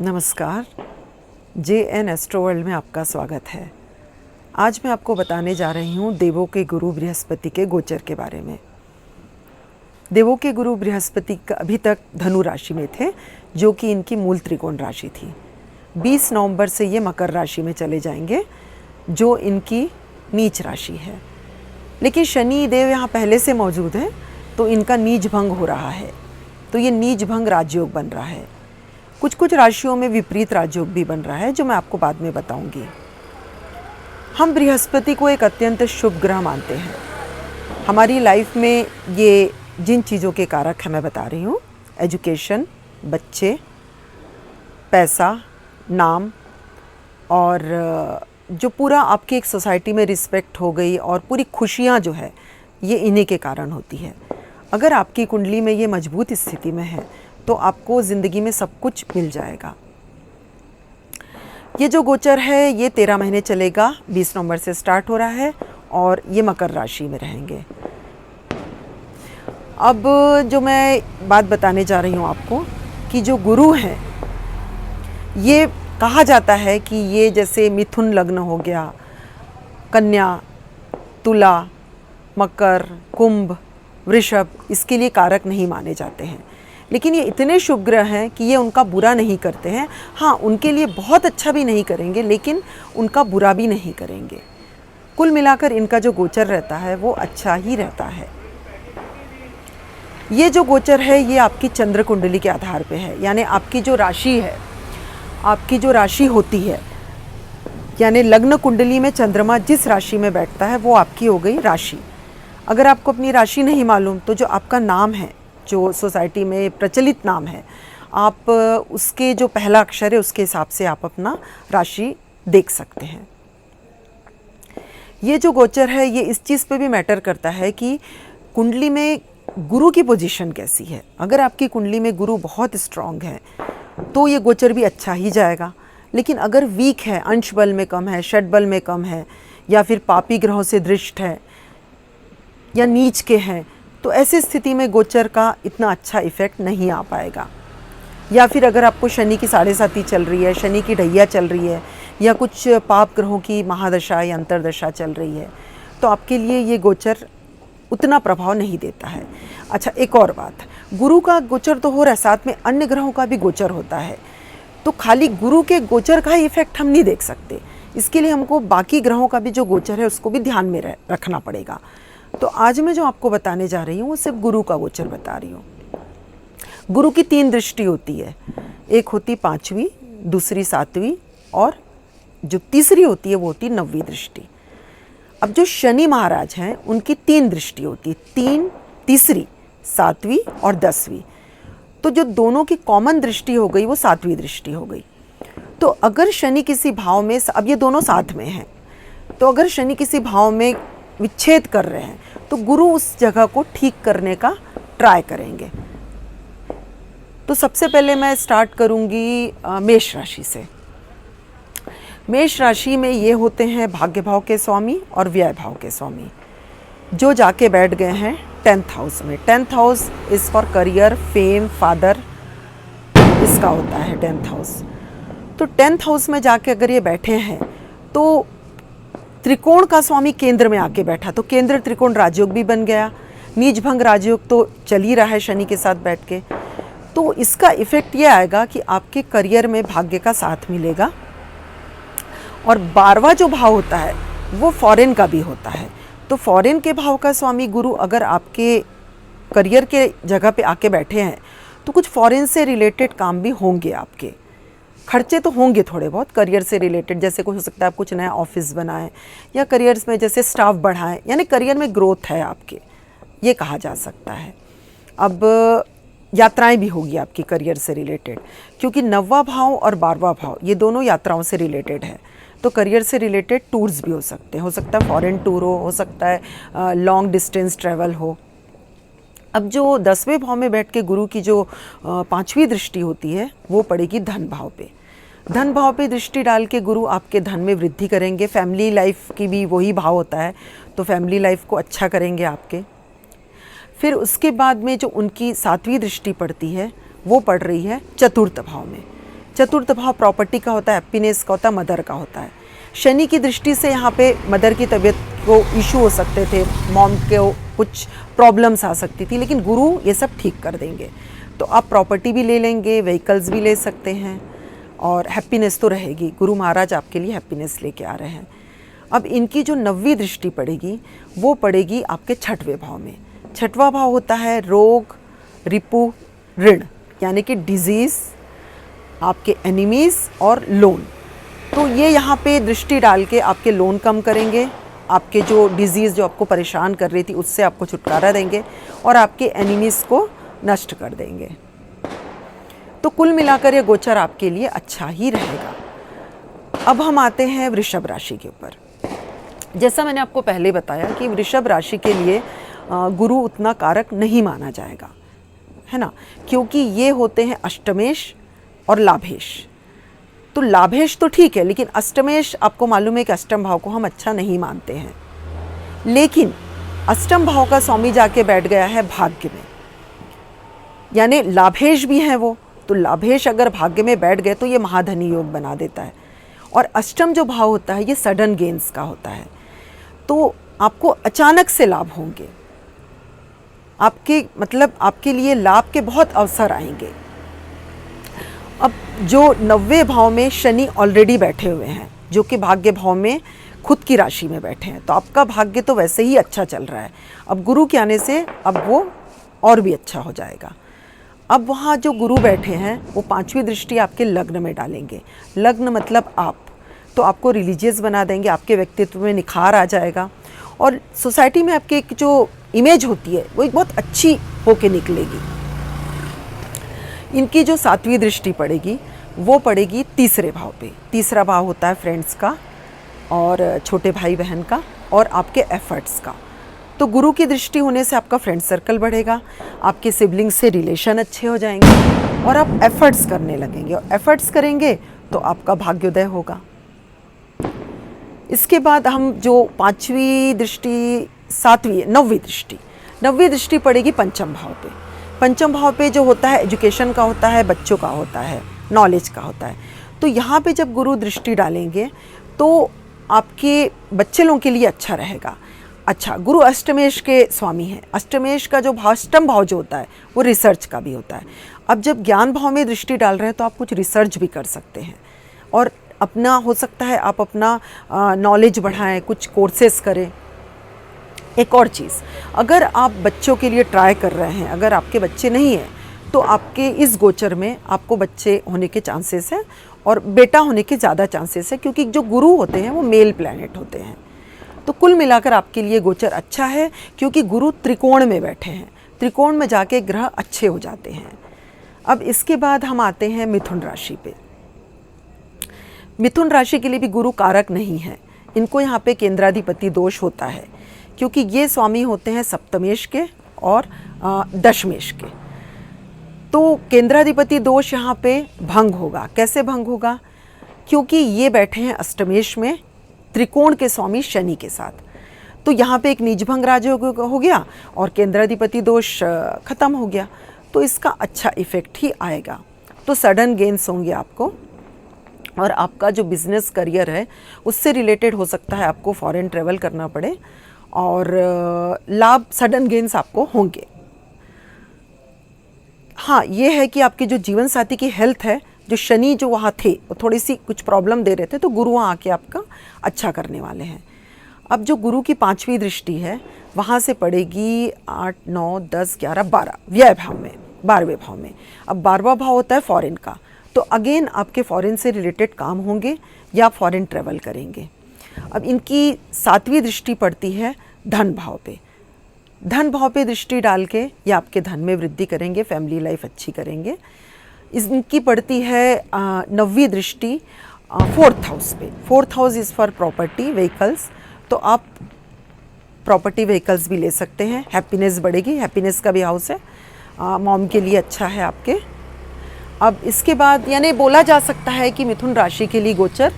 नमस्कार, JN astro world में आपका स्वागत है। आज मैं आपको बताने जा रही हूँ देवों के गुरु बृहस्पति के गोचर के बारे में। देवों के गुरु बृहस्पति अभी तक धनु राशि में थे, जो कि इनकी मूल त्रिकोण राशि थी। 20 नवंबर से ये मकर राशि में चले जाएंगे, जो इनकी नीच राशि है। लेकिन शनि देव यहाँ पहले से मौजूद हैं, तो इनका नीच भंग हो रहा है, तो ये नीच भंग राजयोग बन रहा है। कुछ राशियों में विपरीत राजयोग भी बन रहा है, जो मैं आपको बाद में बताऊंगी। हम बृहस्पति को एक अत्यंत शुभ ग्रह मानते हैं। हमारी लाइफ में ये जिन चीज़ों के कारक है मैं बता रही हूँ, एजुकेशन, बच्चे, पैसा, नाम, और जो पूरा आपकी एक सोसाइटी में रिस्पेक्ट हो गई और पूरी खुशियाँ जो है, ये इन्हीं के कारण होती है। अगर आपकी कुंडली में ये मजबूत स्थिति में है, तो आपको ज़िंदगी में सब कुछ मिल जाएगा। ये जो गोचर है ये 13 महीने चलेगा, 20 नवंबर से स्टार्ट हो रहा है और ये मकर राशि में रहेंगे। अब जो मैं बात बताने जा रही हूँ आपको कि जो गुरु हैं, ये कहा जाता है कि ये जैसे मिथुन लग्न हो गया, कन्या, तुला, मकर, कुंभ, वृषभ, इसके लिए कारक नहीं माने जाते हैं। लेकिन ये इतने शुभ ग्रह हैं कि ये उनका बुरा नहीं करते हैं। हाँ, उनके लिए बहुत अच्छा भी नहीं करेंगे, लेकिन उनका बुरा भी नहीं करेंगे। कुल मिलाकर इनका जो गोचर रहता है वो अच्छा ही रहता है। ये जो गोचर है ये आपकी चंद्र कुंडली के आधार पे है, यानी आपकी जो राशि है, आपकी जो राशि होती है, यानी लग्न कुंडली में चंद्रमा जिस राशि में बैठता है वो आपकी हो गई राशि। अगर आपको अपनी राशि नहीं मालूम, तो जो आपका नाम है, जो सोसाइटी में प्रचलित नाम है, आप उसके जो पहला अक्षर है उसके हिसाब से आप अपना राशि देख सकते हैं। ये जो गोचर है ये इस चीज़ पे भी मैटर करता है कि कुंडली में गुरु की पोजीशन कैसी है। अगर आपकी कुंडली में गुरु बहुत स्ट्रांग है तो ये गोचर भी अच्छा ही जाएगा। लेकिन अगर वीक है, अंश बल में कम है, षड बल में कम है, या फिर पापी ग्रहों से दृष्ट है, या नीच के हैं, तो ऐसी स्थिति में गोचर का इतना अच्छा इफेक्ट नहीं आ पाएगा। या फिर अगर आपको शनि की 7.5 चल रही है, शनि की ढैया चल रही है, या कुछ पाप ग्रहों की महादशा या अंतरदशा चल रही है, तो आपके लिए ये गोचर उतना प्रभाव नहीं देता है। अच्छा, एक और बात, गुरु का गोचर तो हो रहा है, साथ में अन्य ग्रहों का भी गोचर होता है, तो खाली गुरु के गोचर का ही इफेक्ट हम नहीं देख सकते। इसके लिए हमको बाकी ग्रहों का भी जो गोचर है उसको भी ध्यान में रखना पड़ेगा। तो आज मैं जो आपको बताने जा रही हूँ वो सिर्फ गुरु का गोचर बता रही हूँ। गुरु की 3 दृष्टि होती है, एक होती 5वीं, दूसरी 7वीं, और जो तीसरी होती है वो होती 9वीं दृष्टि। अब जो शनि महाराज हैं उनकी 3 दृष्टि होती है, 3, तीसरी, 7वीं और 10वीं। तो जो दोनों की कॉमन दृष्टि हो गई वो 7वीं दृष्टि हो गई। तो अगर शनि किसी भाव में, अब ये दोनों साथ में हैं, तो अगर शनि किसी भाव में विच्छेद कर रहे हैं तो गुरु उस जगह को ठीक करने का ट्राई करेंगे। तो सबसे पहले मैं स्टार्ट करूंगी मेष राशि से। मेष राशि में ये होते हैं भाग्य भाव के स्वामी और व्यय भाव के स्वामी, जो जाके बैठ गए हैं 10th हाउस में। 10th house is for career, fame, father, इसका होता है 10th हाउस। तो 10th हाउस में जाके अगर ये बैठे हैं तो त्रिकोण का स्वामी केंद्र में आके बैठा, तो केंद्र त्रिकोण राजयोग भी बन गया। नीच भंग राजयोग तो चल ही रहा है शनि के साथ बैठ के। तो इसका इफेक्ट ये आएगा कि आपके करियर में भाग्य का साथ मिलेगा। और 12वां जो भाव होता है वो फॉरेन का भी होता है। तो फॉरेन के भाव का स्वामी गुरु अगर आपके करियर के जगह पे आके बैठे हैं तो कुछ फॉरेन से रिलेटेड काम भी होंगे आपके। खर्चे तो होंगे थोड़े बहुत करियर से रिलेटेड, जैसे कुछ हो सकता है आप कुछ नया ऑफिस बनाएं, या करियर्स में जैसे स्टाफ बढ़ाएं, यानी करियर में ग्रोथ है आपके, ये कहा जा सकता है। अब यात्राएं भी होगी आपकी करियर से रिलेटेड, क्योंकि 9वां भाव और 12वां भाव ये दोनों यात्राओं से रिलेटेड है। तो करियर से रिलेटेड टूर्स भी हो सकते हैं, हो सकता है फॉरेन टूर हो सकता है लॉन्ग डिस्टेंस ट्रैवल हो। अब जो 10वें भाव में बैठ के गुरु की जो 5वीं दृष्टि होती है वो पड़ेगी धन भाव पे। धन भाव पे दृष्टि डाल के गुरु आपके धन में वृद्धि करेंगे। फैमिली लाइफ की भी वही भाव होता है, तो फैमिली लाइफ को अच्छा करेंगे आपके। फिर उसके बाद में जो उनकी 7वीं दृष्टि पड़ती है वो पड़ रही है चतुर्थ भाव में। चतुर्थ भाव प्रॉपर्टी का होता है, हैप्पीनेस का होता है, मदर का होता है। शनि की दृष्टि से यहाँ पे मदर की तबीयत को इशू हो सकते थे, मॉम के कुछ प्रॉब्लम्स आ सकती थी, लेकिन गुरु ये सब ठीक कर देंगे। तो आप प्रॉपर्टी भी ले लेंगे, व्हीकल्स भी ले सकते हैं और हैप्पीनेस तो रहेगी। गुरु महाराज आपके लिए हैप्पीनेस लेके आ रहे हैं। अब इनकी जो 9वीं दृष्टि पड़ेगी वो पड़ेगी आपके 6वें भाव में। 6वां भाव होता है रोग, रिपु, ऋण, यानी कि डिजीज़, आपके एनिमीज़ और लोन। तो ये यहाँ पे दृष्टि डाल के आपके लोन कम करेंगे, आपके जो डिजीज़ जो आपको परेशान कर रही थी उससे आपको छुटकारा देंगे और आपके एनिमीज़ को नष्ट कर देंगे। तो कुल मिलाकर ये गोचर आपके लिए अच्छा ही रहेगा। अब हम आते हैं वृषभ राशि के ऊपर। जैसा मैंने आपको पहले बताया कि वृषभ राशि के लिए गुरु उतना कारक नहीं माना जाएगा, है ना, क्योंकि ये होते हैं अष्टमेश और लाभेश। तो लाभेश तो ठीक है, लेकिन अष्टमेश आपको मालूम है कि अष्टम भाव को हम अच्छा नहीं मानते हैं। लेकिन अष्टम भाव का स्वामी जाके बैठ गया है भाग्य में, यानी लाभेश भी हैं वो, तो लाभेश अगर भाग्य में बैठ गए तो ये महाधनी योग बना देता है। और अष्टम जो भाव होता है ये सडन गेन्स का होता है, तो आपको अचानक से लाभ होंगे, आपके मतलब आपके लिए लाभ के बहुत अवसर आएंगे। अब जो 9वें भाव में शनि ऑलरेडी बैठे हुए हैं, जो कि भाग्य भाव में खुद की राशि में बैठे हैं, तो आपका भाग्य तो वैसे ही अच्छा चल रहा है। अब गुरु के आने से अब वो और भी अच्छा हो जाएगा। अब वहाँ जो गुरु बैठे हैं वो 5वीं दृष्टि आपके लग्न में डालेंगे। लग्न मतलब आप, तो आपको रिलीजियस बना देंगे, आपके व्यक्तित्व में निखार आ जाएगा और सोसाइटी में आपकी एक जो इमेज होती है वो एक बहुत अच्छी होके निकलेगी। इनकी जो 7वीं दृष्टि पड़ेगी वो पड़ेगी 3रे भाव पे। 3रा भाव होता है फ्रेंड्स का और छोटे भाई बहन का और आपके एफर्ट्स का। तो गुरु की दृष्टि होने से आपका फ्रेंड सर्कल बढ़ेगा, आपके सिबलिंग्स से रिलेशन अच्छे हो जाएंगे और आप एफर्ट्स करने लगेंगे, और एफर्ट्स करेंगे तो आपका भाग्योदय होगा। इसके बाद हम जो 5वीं दृष्टि, 7वीं, 9वीं दृष्टि पड़ेगी पंचम भाव पे। पंचम भाव पे जो होता है एजुकेशन का होता है, बच्चों का होता है, नॉलेज का होता है। तो यहाँ पे जब गुरु दृष्टि डालेंगे तो आपके बच्चे लोगों के लिए अच्छा रहेगा। अच्छा, गुरु अष्टमेश के स्वामी हैं। अष्टमेश का जो भाव, अष्टम भाव जो होता है वो रिसर्च का भी होता है। अब जब ज्ञान भाव में दृष्टि डाल रहे हैं तो आप कुछ रिसर्च भी कर सकते हैं और अपना हो सकता है आप अपना नॉलेज बढ़ाएं, कुछ कोर्सेस करें। एक और चीज़, अगर आप बच्चों के लिए ट्राई कर रहे हैं, अगर आपके बच्चे नहीं हैं तो आपके इस गोचर में आपको बच्चे होने के चांसेस हैं और बेटा होने के ज़्यादा चांसेस है, क्योंकि जो गुरु होते हैं वो मेल प्लैनेट होते हैं। तो कुल मिलाकर आपके लिए गोचर अच्छा है, क्योंकि गुरु त्रिकोण में बैठे हैं। त्रिकोण में जाके ग्रह अच्छे हो जाते हैं। अब इसके बाद हम आते हैं मिथुन राशि पे। मिथुन राशि के लिए भी गुरु कारक नहीं है। इनको यहाँ पे केंद्राधिपति दोष होता है, क्योंकि ये स्वामी होते हैं सप्तमेश के और दशमेश के। तो केंद्राधिपति दोष यहाँ पे भंग होगा। कैसे भंग होगा? क्योंकि ये बैठे हैं अष्टमेश में त्रिकोण के स्वामी शनि के साथ। तो यहाँ पे एक नीचभंग राजयोग हो गया और केंद्राधिपति दोष खत्म हो गया। तो इसका अच्छा इफेक्ट ही आएगा। तो सडन गेन्स होंगे आपको, और आपका जो बिजनेस करियर है उससे रिलेटेड हो सकता है आपको फॉरेन ट्रेवल करना पड़े, और लाभ, सडन गेन्स आपको होंगे। हाँ, ये है कि आपके जो जीवन साथी की हेल्थ है, जो शनि जो वहाँ थे वो थोड़ी सी कुछ प्रॉब्लम दे रहे थे, तो गुरु वहाँ आके आपका अच्छा करने वाले हैं। अब जो गुरु की 5वीं दृष्टि है वहाँ से पड़ेगी 8, 9, 10, 11, 12 व्यय भाव में, 12वें भाव में। अब 12वां भाव होता है फॉरेन का, तो अगेन आपके फॉरेन से रिलेटेड काम होंगे या आप फॉरेन ट्रेवल करेंगे। अब इनकी 7वीं दृष्टि पड़ती है धन भाव पे। धन भाव पे दृष्टि डाल के ये आपके धन में वृद्धि करेंगे, फैमिली लाइफ अच्छी करेंगे। इनकी पड़ती है 9वीं दृष्टि 4th हाउस पे। 4th house is for property, vehicles. तो आप प्रॉपर्टी, व्हीकल्स भी ले सकते हैं। हैप्पीनेस बढ़ेगी, हैप्पीनेस का भी हाउस है, मॉम के लिए अच्छा है आपके। अब इसके बाद यानी बोला जा सकता है कि मिथुन राशि के लिए गोचर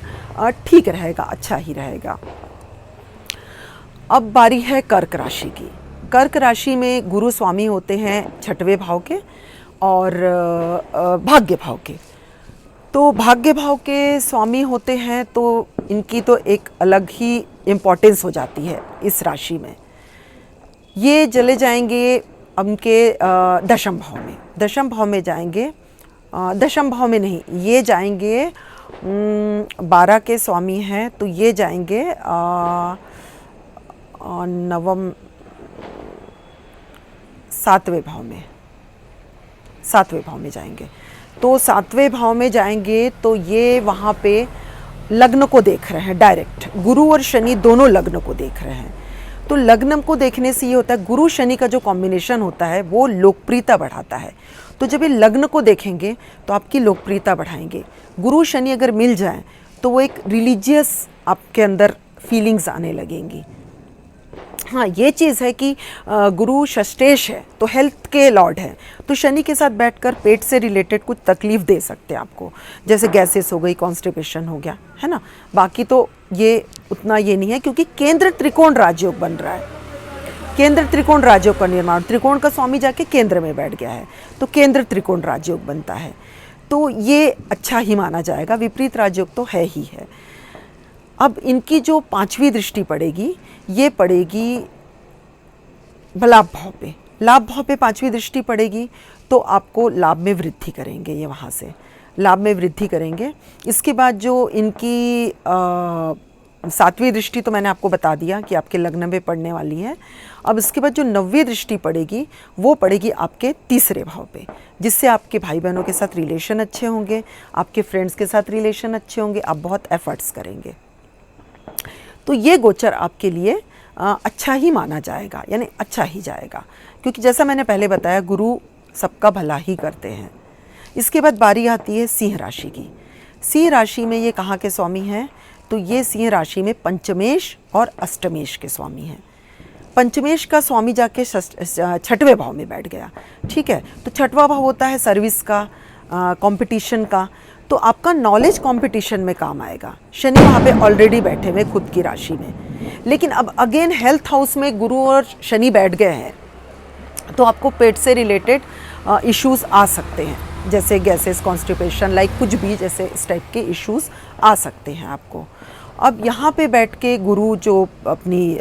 ठीक रहेगा, अच्छा ही रहेगा। अब बारी है कर्क राशि की। कर्क राशि में गुरु स्वामी होते हैं 6वें भाव के और भाग्य भाव के। तो भाग्य भाव के स्वामी होते हैं तो इनकी तो एक अलग ही इम्पोर्टेंस हो जाती है इस राशि में। ये चले जाएंगे उनके दशम भाव में। दशम भाव में जाएंगे, दशम भाव में नहीं, ये जाएंगे 12 के स्वामी हैं, तो ये जाएंगे नवम 7वें भाव में, 7वें भाव में जाएंगे। तो 7वें भाव में जाएंगे तो ये वहाँ पे लग्न को देख रहे हैं डायरेक्ट। गुरु और शनि दोनों लग्न को देख रहे हैं। तो लग्न को देखने से ये होता है, गुरु शनि का जो कॉम्बिनेशन होता है वो लोकप्रियता बढ़ाता है। तो जब ये लग्न को देखेंगे तो आपकी लोकप्रियता बढ़ाएंगे। गुरु शनि अगर मिल जाए तो वो एक रिलीजियस आपके अंदर फीलिंग्स आने लगेंगी। हाँ, ये चीज़ है कि गुरु षष्ठेश है तो हेल्थ के लॉर्ड है, तो शनि के साथ बैठकर पेट से रिलेटेड कुछ तकलीफ दे सकते हैं आपको, जैसे गैसेस हो गई, कॉन्स्टिपेशन हो गया, है ना। बाकी तो ये उतना ये नहीं है, क्योंकि केंद्र त्रिकोण राजयोग बन रहा है। केंद्र त्रिकोण राजयोग का निर्माण, त्रिकोण का स्वामी जाके केंद्र में बैठ गया है, तो केंद्र त्रिकोण राजयोग बनता है, तो ये अच्छा ही माना जाएगा। विपरीत राजयोग तो है ही है। अब इनकी जो 5वीं दृष्टि पड़ेगी, ये पड़ेगी लाभ भाव पे। लाभ भाव पे 5वीं दृष्टि पड़ेगी तो आपको लाभ में वृद्धि करेंगे, ये वहाँ से लाभ में वृद्धि करेंगे। इसके बाद जो इनकी 7वीं दृष्टि तो मैंने आपको बता दिया कि आपके लग्न में पड़ने वाली है। अब इसके बाद जो 9वीं दृष्टि पड़ेगी वो पड़ेगी आपके 3रे भाव पे, जिससे आपके भाई बहनों के साथ रिलेशन अच्छे होंगे, आपके फ्रेंड्स के साथ रिलेशन अच्छे होंगे, आप बहुत एफर्ट्स करेंगे। तो ये गोचर आपके लिए अच्छा ही माना जाएगा, यानी अच्छा ही जाएगा, क्योंकि जैसा मैंने पहले बताया गुरु सबका भला ही करते हैं। इसके बाद बारी आती है सिंह राशि की। सिंह राशि में ये कहाँ के स्वामी हैं, तो ये सिंह राशि में पंचमेश और अष्टमेश के स्वामी हैं। पंचमेश का स्वामी जाके 6वें भाव में बैठ गया, ठीक है। तो 6वां भाव होता है सर्विस का, कंपटीशन का, तो आपका नॉलेज कंपटीशन में काम आएगा। शनि वहाँ पे ऑलरेडी बैठे हुए खुद की राशि में, लेकिन अब अगेन हेल्थ हाउस में गुरु और शनि बैठ गए हैं, तो आपको पेट से रिलेटेड इश्यूज आ सकते हैं, जैसे गैसेस, कॉन्स्टिपेशन, लाइक कुछ भी जैसे इस टाइप के इश्यूज आ सकते हैं आपको। अब यहाँ पे बैठ के गुरु जो अपनी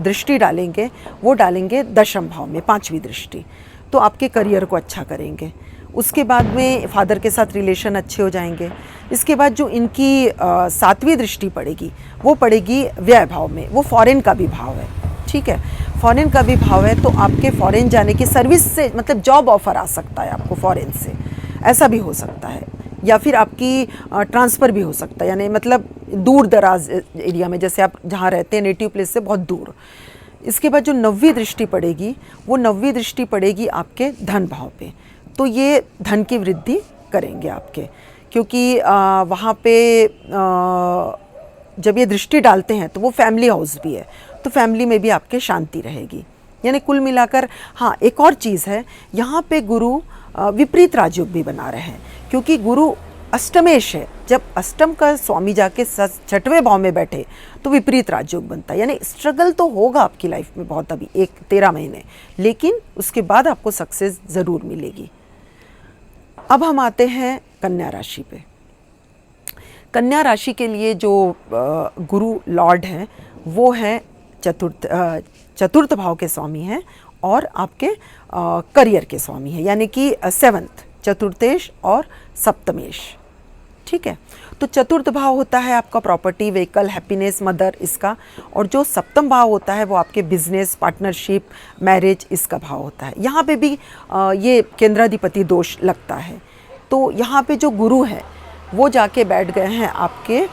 दृष्टि डालेंगे वो डालेंगे दशम भाव में, 5वीं दृष्टि, तो आपके करियर को अच्छा करेंगे। उसके बाद में फादर के साथ रिलेशन अच्छे हो जाएंगे। इसके बाद जो इनकी 7वीं दृष्टि पड़ेगी वो पड़ेगी व्यय भाव में, वो फॉरेन का भी भाव है, ठीक है। फॉरेन का भी भाव है, तो आपके फॉरेन जाने की सर्विस से मतलब जॉब ऑफर आ सकता है आपको फॉरेन से, ऐसा भी हो सकता है, या फिर आपकी ट्रांसफ़र भी हो सकता है, यानी मतलब दूर दराज एरिया में, जैसे आप जहाँ रहते हैं नेटिव प्लेस से बहुत दूर। इसके बाद जो 9वीं दृष्टि पड़ेगी वो 9वीं दृष्टि पड़ेगी आपके धन भाव पे, तो ये धन की वृद्धि करेंगे आपके, क्योंकि वहाँ पे जब ये दृष्टि डालते हैं तो वो फैमिली हाउस भी है, तो फैमिली में भी आपके शांति रहेगी। यानी कुल मिलाकर हाँ, एक और चीज़ है, यहाँ पे गुरु विपरीत राजयोग भी बना रहे हैं, क्योंकि गुरु अष्टमेश है। जब अष्टम का स्वामी जाके 6वें भाव में बैठे तो विपरीत राजयोग बनता है, यानी स्ट्रगल तो होगा आपकी लाइफ में बहुत, अभी 13 महीने, लेकिन उसके बाद आपको सक्सेस ज़रूर मिलेगी। अब हम आते हैं कन्या राशि पे। कन्या राशि के लिए जो गुरु लॉर्ड हैं वो हैं चतुर्थ भाव के स्वामी हैं और आपके करियर के स्वामी हैं, यानी कि 7th, चतुर्थेश और सप्तमेश, ठीक है। तो चतुर्थ भाव होता है आपका प्रॉपर्टी, व्हीकल, हैप्पीनेस, मदर, इसका, और जो सप्तम भाव होता है वो आपके बिजनेस, पार्टनरशिप, मैरिज, इसका भाव होता है। यहाँ पे भी ये केंद्राधिपति दोष लगता है, तो यहाँ पे जो गुरु है वो जाके बैठ गए हैं आपके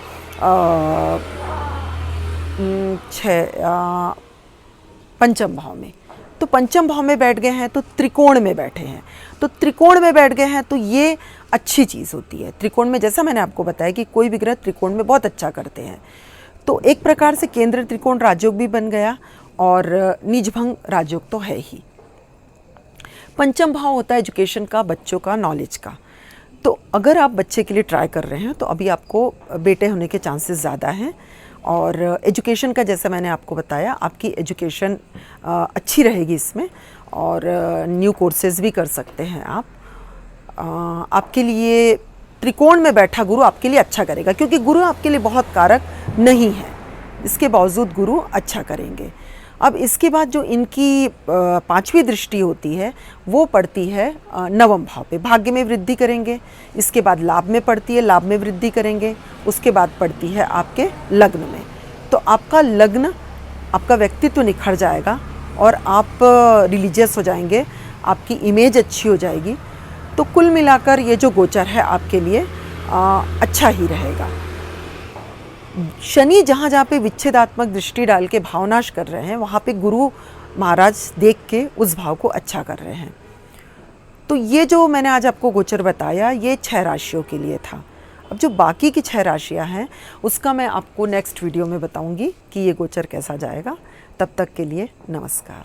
पंचम भाव में। तो पंचम भाव में बैठ गए हैं तो त्रिकोण में बैठे हैं, तो त्रिकोण में बैठ गए हैं तो ये अच्छी चीज़ होती है। त्रिकोण में जैसा मैंने आपको बताया कि कोई भी ग्रह त्रिकोण में बहुत अच्छा करते हैं, तो एक प्रकार से केंद्र त्रिकोण राजयोग भी बन गया और निजभंग राजयोग तो है ही। पंचम भाव होता है एजुकेशन का, बच्चों का, नॉलेज का। तो अगर आप बच्चे के लिए ट्राई कर रहे हैं तो अभी आपको बेटे होने के चांसेस ज़्यादा हैं, और एजुकेशन का जैसा मैंने आपको बताया आपकी एजुकेशन अच्छी रहेगी इसमें, और न्यू कोर्सेज भी कर सकते हैं आप। आपके लिए त्रिकोण में बैठा गुरु आपके लिए अच्छा करेगा, क्योंकि गुरु आपके लिए बहुत कारक नहीं है, इसके बावजूद गुरु अच्छा करेंगे। अब इसके बाद जो इनकी 5वीं दृष्टि होती है वो पड़ती है 9वें भाव पे, भाग्य में वृद्धि करेंगे। इसके बाद लाभ में पड़ती है, लाभ में वृद्धि करेंगे। उसके बाद पड़ती है आपके लग्न में। तो आपका लग्न, आपका व्यक्तित्व निखर जाएगा और आप रिलीजियस हो जाएंगे, आपकी इमेज अच्छी हो जाएगी। तो कुल मिलाकर ये जो गोचर है आपके लिए अच्छा ही रहेगा। शनि जहाँ जहाँ पे विच्छेदात्मक दृष्टि डाल के भावनाश कर रहे हैं, वहाँ पे गुरु महाराज देख के उस भाव को अच्छा कर रहे हैं। तो ये जो मैंने आज आपको गोचर बताया, ये 6 राशियों के लिए था। अब जो बाकी की 6 राशियाँ हैं उसका मैं आपको नेक्स्ट वीडियो में बताऊँगी कि ये गोचर कैसा जाएगा। तब तक के लिए नमस्कार।